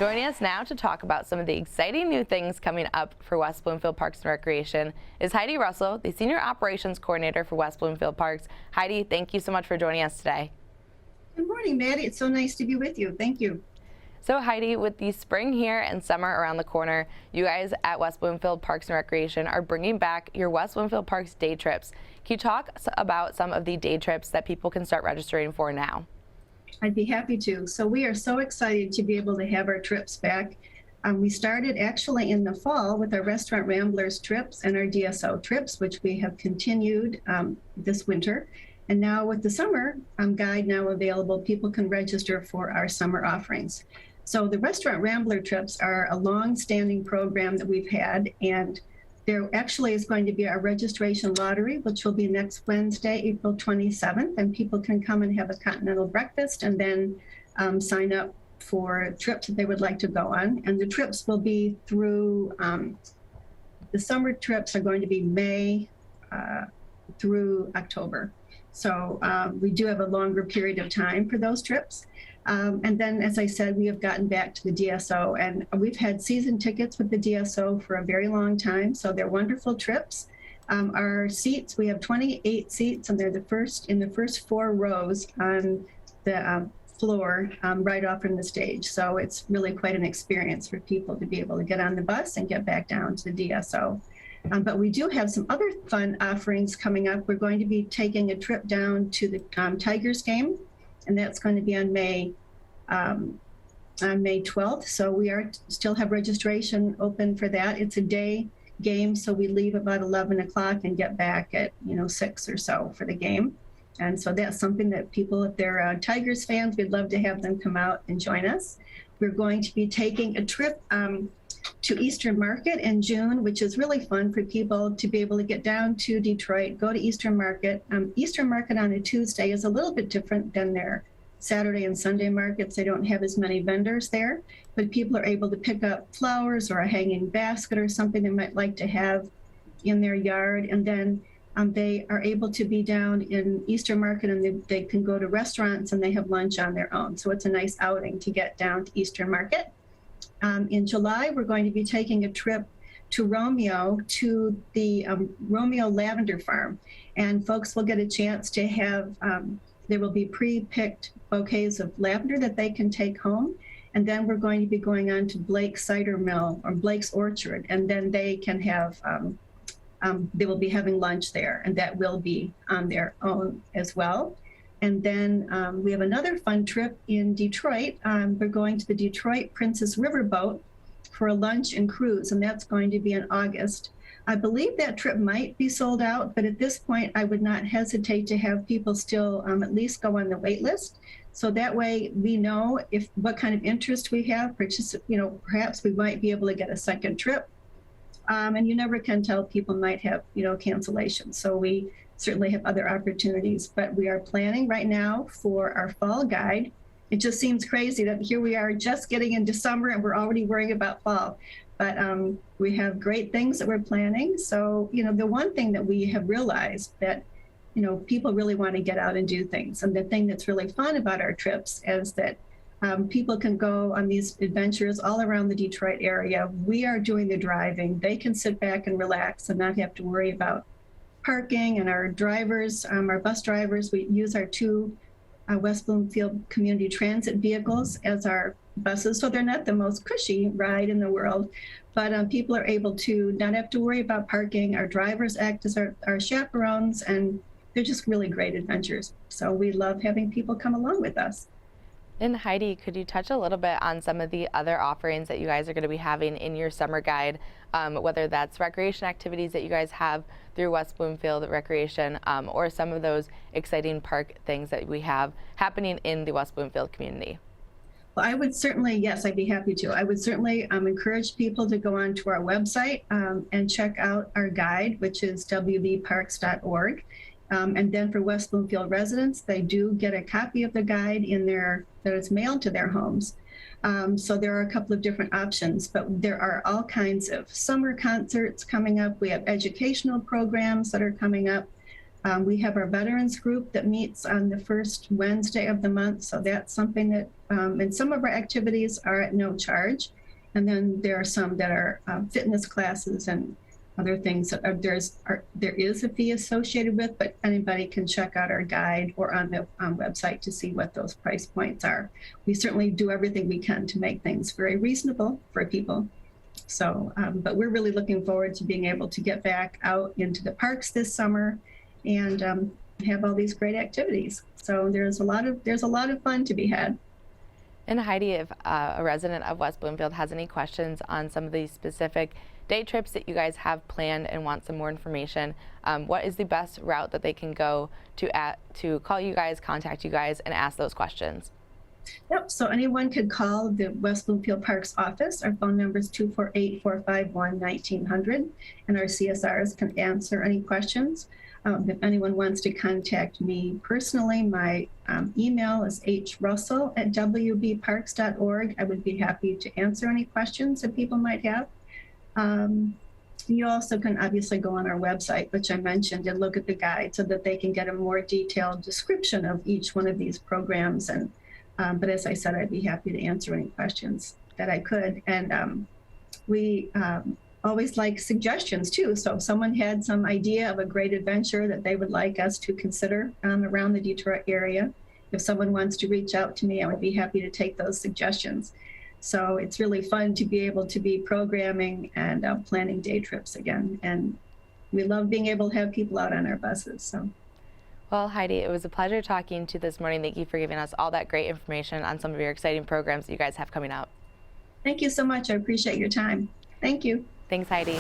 Joining us now to talk about some of the exciting new things coming up for West Bloomfield Parks and Recreation is Heidi Russell, the Senior Operations Coordinator for West Bloomfield Parks. Heidi, thank you so much for joining us today. Good morning, Maddie. It's so nice to be with you. Thank you. So Heidi, with the spring here and summer around the corner, you guys at West Bloomfield Parks and Recreation are bringing back your West Bloomfield Parks day trips. Can you talk about some of the day trips that people can start registering for now? I'd be happy to. So we are so excited to be able to have our trips back. We started actually in the fall with our Restaurant Ramblers trips and our DSO trips, which we have continued this winter. And now with the summer guide now available, people can register for our summer offerings. So the Restaurant Rambler trips are a long-standing program that we've had, and there actually is going to be our registration lottery, which will be next Wednesday, April 27th, and people can come and have a continental breakfast and then sign up for trips that they would like to go on. And the trips will be through, the summer trips are going to be May through October. So we do have a longer period of time for those trips. And then, as I said, we have gotten back to the DSO, and we've had season tickets with the DSO for a very long time. So they're wonderful trips. Our seats, we have 28 seats, and they're in the first 4 rows on the floor right off from the stage. So it's really quite an experience for people to be able to get on the bus and get back down to the DSO. But we do have some other fun offerings coming up. We're going to be taking a trip down to the Tigers game, and that's going to be on May 12th. So we still have registration open for that. It's a day game, so we leave about 11 o'clock and get back at 6 or so for the game. And so that's something that people, if they're Tigers fans, we'd love to have them come out and join us. We're going to be taking a trip to Eastern Market in June, which is really fun for people to be able to get down to Detroit, go to Eastern Market. Eastern Market on a Tuesday is a little bit different than their Saturday and Sunday markets. They don't have as many vendors there, but people are able to pick up flowers or a hanging basket or something they might like to have in their yard. And then they are able to be down in Eastern Market, and they can go to restaurants and they have lunch on their own. So it's a nice outing to get down to Eastern Market. In July, we're going to be taking a trip to Romeo, to the Romeo Lavender Farm. And folks will get a chance to have, there will be pre-picked bouquets of lavender that they can take home. And then we're going to be going on to Blake's Cider Mill or Blake's Orchard. And then they can have, they will be having lunch there, and that will be on their own as well. And then we have another fun trip in Detroit. We're going to the Detroit Princess Riverboat for a lunch and cruise, and that's going to be in August. I believe that trip might be sold out, but at this point, I would not hesitate to have people still at least go on the wait list. So that way we know what kind of interest we have. Perhaps we might be able to get a second trip. And you never can tell, people might have, cancellations. So we certainly have other opportunities, but we are planning right now for our fall guide. It just seems crazy that here we are just getting into summer and we're already worrying about fall. But we have great things that we're planning. So, the one thing that we have realized that, people really want to get out and do things. And the thing that's really fun about our trips is that people can go on these adventures all around the Detroit area. We are doing the driving. They can sit back and relax and not have to worry about parking. And our drivers, our bus drivers, we use our 2 West Bloomfield community transit vehicles as our buses. So they're not the most cushy ride in the world, but people are able to not have to worry about parking. Our drivers act as our chaperones, and they're just really great adventures. So we love having people come along with us. And Heidi, could you touch a little bit on some of the other offerings that you guys are going to be having in your summer guide, whether that's recreation activities that you guys have through West Bloomfield Recreation, or some of those exciting park things that we have happening in the West Bloomfield community? Well, I would certainly, yes, I'd be happy to. I would certainly encourage people to go onto our website and check out our guide, which is wbparks.org. And then for West Bloomfield residents, they do get a copy of the guide that is mailed to their homes. So there are a couple of different options, but there are all kinds of summer concerts coming up. We have educational programs that are coming up. We have our veterans group that meets on the first Wednesday of the month. So that's something that, and some of our activities are at no charge. And then there are some that are fitness classes and other things that there is a fee associated with, but anybody can check out our guide or on the website to see what those price points are. We certainly do everything we can to make things very reasonable for people. So, but we're really looking forward to being able to get back out into the parks this summer and have all these great activities. So there's a lot of fun to be had. And Heidi, if a resident of West Bloomfield has any questions on some of these specific day trips that you guys have planned and want some more information, what is the best route that they can go to call you guys, contact you guys, and ask those questions? Yep, so anyone could call the West Bloomfield Parks office. Our phone number is 248-451-1900, and our CSRs can answer any questions. If anyone wants to contact me personally, my email is hrussell@wbparks.org. I would be happy to answer any questions that people might have. You also can obviously go on our website, which I mentioned, and look at the guide so that they can get a more detailed description of each one of these programs. And but as I said, I'd be happy to answer any questions that I could. And we always like suggestions too. So if someone had some idea of a great adventure that they would like us to consider around the Detroit area, if someone wants to reach out to me, I would be happy to take those suggestions. So it's really fun to be able to be programming and planning day trips again. And we love being able to have people out on our buses. So. Well, Heidi, it was a pleasure talking to you this morning. Thank you for giving us all that great information on some of your exciting programs that you guys have coming up. Thank you so much. I appreciate your time. Thank you. Thanks, Heidi.